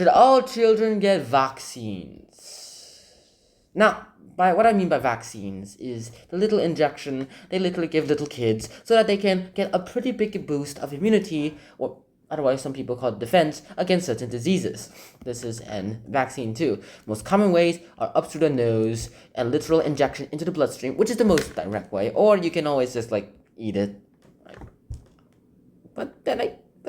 Should all children get vaccines? Now, by what I mean by vaccines is the little injection they literally give little kids so that they can get a pretty big boost of immunity, or otherwise some people call it defense, against certain diseases. This is an vaccine too. Most common ways are up through the nose and literal injection into the bloodstream, which is the most direct way, or you can always just eat it. But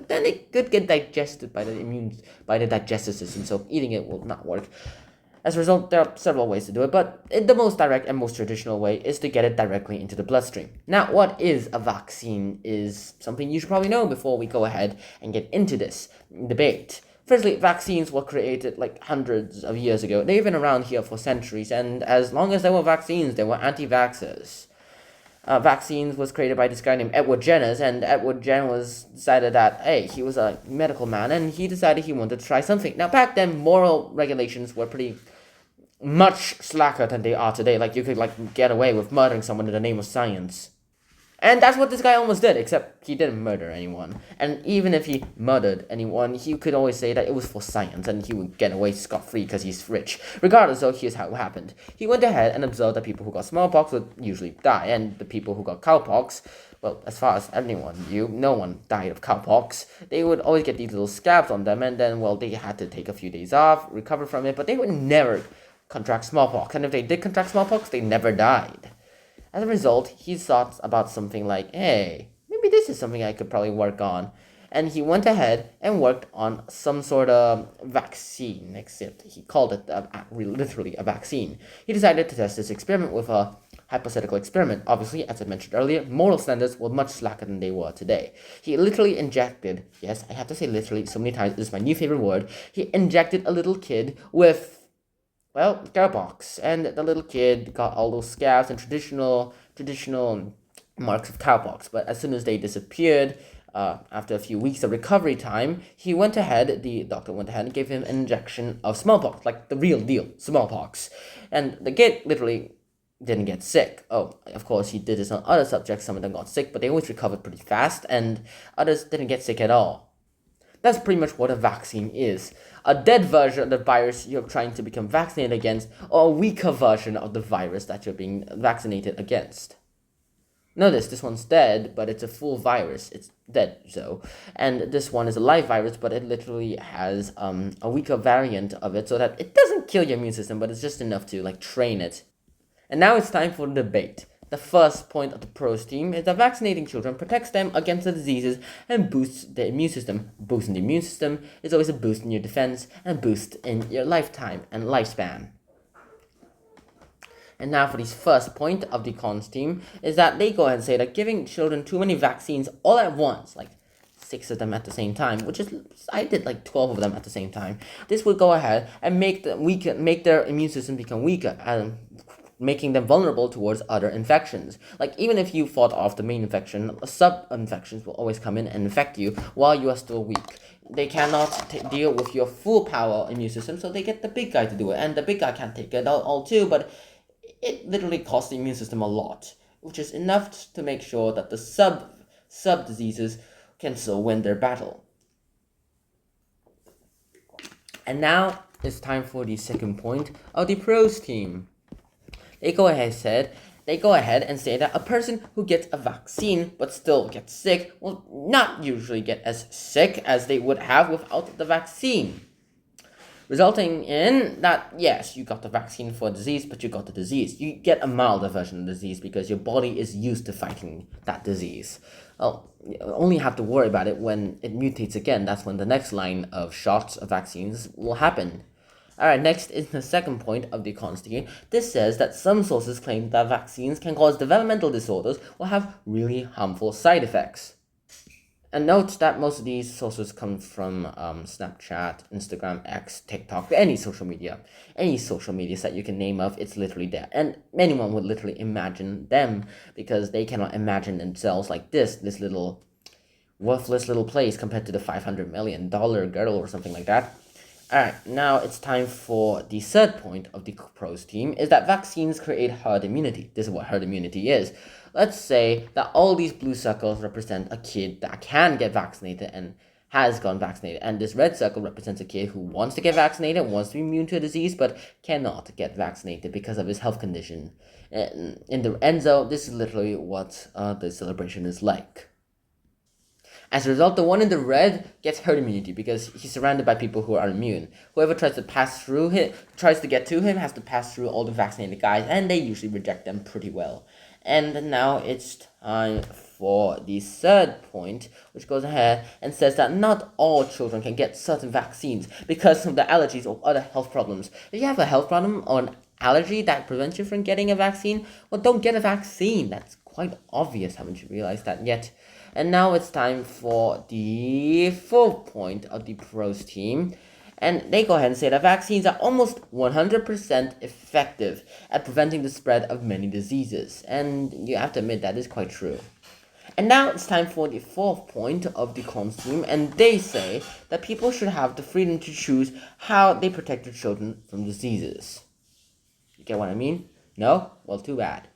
then it could get digested by the digestive system, so eating it will not work. As a result, there are several ways to do it, but the most direct and most traditional way is to get it directly into the bloodstream. Now, what is a vaccine is something you should probably know before we go ahead and get into this debate. Firstly, vaccines were created hundreds of years ago. They've been around here for centuries, and as long as there were vaccines, there were anti-vaxxers. Vaccines was created by this guy named Edward Jenner, and Edward Jenner decided that, hey, he was a medical man, and he decided he wanted to try something. Now, back then, moral regulations were pretty much slacker than they are today. You could, get away with murdering someone in the name of science. And that's what this guy almost did, except he didn't murder anyone. And even if he murdered anyone, he could always say that it was for science, and he would get away scot-free because he's rich. Regardless, though, here's how it happened. He went ahead and observed that people who got smallpox would usually die, and the people who got cowpox, well, as far as anyone knew, no one died of cowpox. They would always get these little scabs on them, and then, well, they had to take a few days off, recover from it, but they would never contract smallpox. And if they did contract smallpox, they never died. As a result, he thought about something like, hey, maybe this is something I could probably work on. And he went ahead and worked on some sort of vaccine, except he called it literally a vaccine. He decided to test this experiment with a hypothetical experiment. Obviously, as I mentioned earlier, moral standards were much slacker than they were today. He literally injected, yes, I have to say literally so many times, this is my new favorite word, he injected a little kid with, well, cowpox, and the little kid got all those scabs and traditional marks of cowpox. But as soon as they disappeared, after a few weeks of recovery time, the doctor went ahead and gave him an injection of smallpox, like the real deal, smallpox. And the kid literally didn't get sick. Oh, of course, he did this on other subjects. Some of them got sick, but they always recovered pretty fast, and others didn't get sick at all. That's pretty much what a vaccine is. A dead version of the virus you're trying to become vaccinated against, or a weaker version of the virus that you're being vaccinated against. Notice, this one's dead, but it's a full virus. It's dead, so. And this one is a live virus, but it literally has a weaker variant of it, so that it doesn't kill your immune system, but it's just enough to, train it. And now it's time for the debate. The first point of the pros team is that vaccinating children protects them against the diseases and boosts their immune system. Boosting the immune system is always a boost in your defense and boost in your lifetime and lifespan. And now for this first point of the cons team is that they go ahead and say that giving children too many vaccines all at once, 6 of them at the same time, which is, I did 12 of them at the same time. This will go ahead and make their immune system become weaker, making them vulnerable towards other infections. Even if you fought off the main infection, sub-infections will always come in and infect you while you are still weak. They cannot deal with your full power immune system, so they get the big guy to do it. And the big guy can't take it all too, but it literally costs the immune system a lot, which is enough to make sure that the sub-diseases can still win their battle. And now it's time for the second point of the pros team. They go ahead and say that a person who gets a vaccine but still gets sick will not usually get as sick as they would have without the vaccine. Resulting in that, yes, you got the vaccine for a disease, but you got the disease. You get a milder version of the disease because your body is used to fighting that disease. Well, you only have to worry about it when it mutates again. That's when the next line of shots of vaccines will happen. Alright, next is the second point of the cons team. This says that some sources claim that vaccines can cause developmental disorders or have really harmful side effects. And note that most of these sources come from Snapchat, Instagram, X, TikTok, any social media that you can name of, it's literally there. And anyone would literally imagine them because they cannot imagine themselves like this little worthless little place compared to the $500 million girl or something like that. Alright, now it's time for the third point of the pros team, is that vaccines create herd immunity. This is what herd immunity is. Let's say that all these blue circles represent a kid that can get vaccinated and has gotten vaccinated, and this red circle represents a kid who wants to get vaccinated, wants to be immune to a disease, but cannot get vaccinated because of his health condition. And in the Enzo, this is literally what the celebration is like. As a result, the one in the red gets herd immunity because he's surrounded by people who are immune. Whoever tries to pass through him, tries to get to him, has to pass through all the vaccinated guys, and they usually reject them pretty well. And now it's time for the third point, which goes ahead and says that not all children can get certain vaccines because of the allergies or other health problems. If you have a health problem or an allergy that prevents you from getting a vaccine, well, don't get a vaccine. That's quite obvious, haven't you realized that yet? And now it's time for the fourth point of the pros team. And they go ahead and say that vaccines are almost 100% effective at preventing the spread of many diseases. And you have to admit that is quite true. And now it's time for the fourth point of the cons team. And they say that people should have the freedom to choose how they protect their children from diseases. You get what I mean? No? Well, too bad.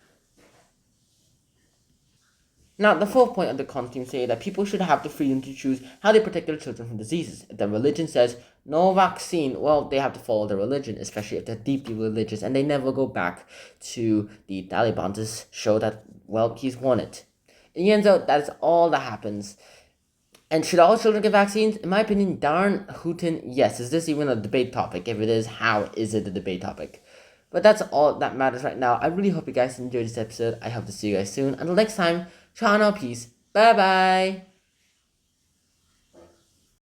Now, the fourth point of the cons team say that people should have the freedom to choose how they protect their children from diseases. If their religion says no vaccine, well, they have to follow their religion, especially if they're deeply religious and they never go back to the Taliban to show that, well, he's won it. In the end, though, that is all that happens. And should all children get vaccines? In my opinion, darn hootin' yes. Is this even a debate topic? If it is, how is it a debate topic? But that's all that matters right now. I really hope you guys enjoyed this episode. I hope to see you guys soon. Until next time, China, peace. Bye bye.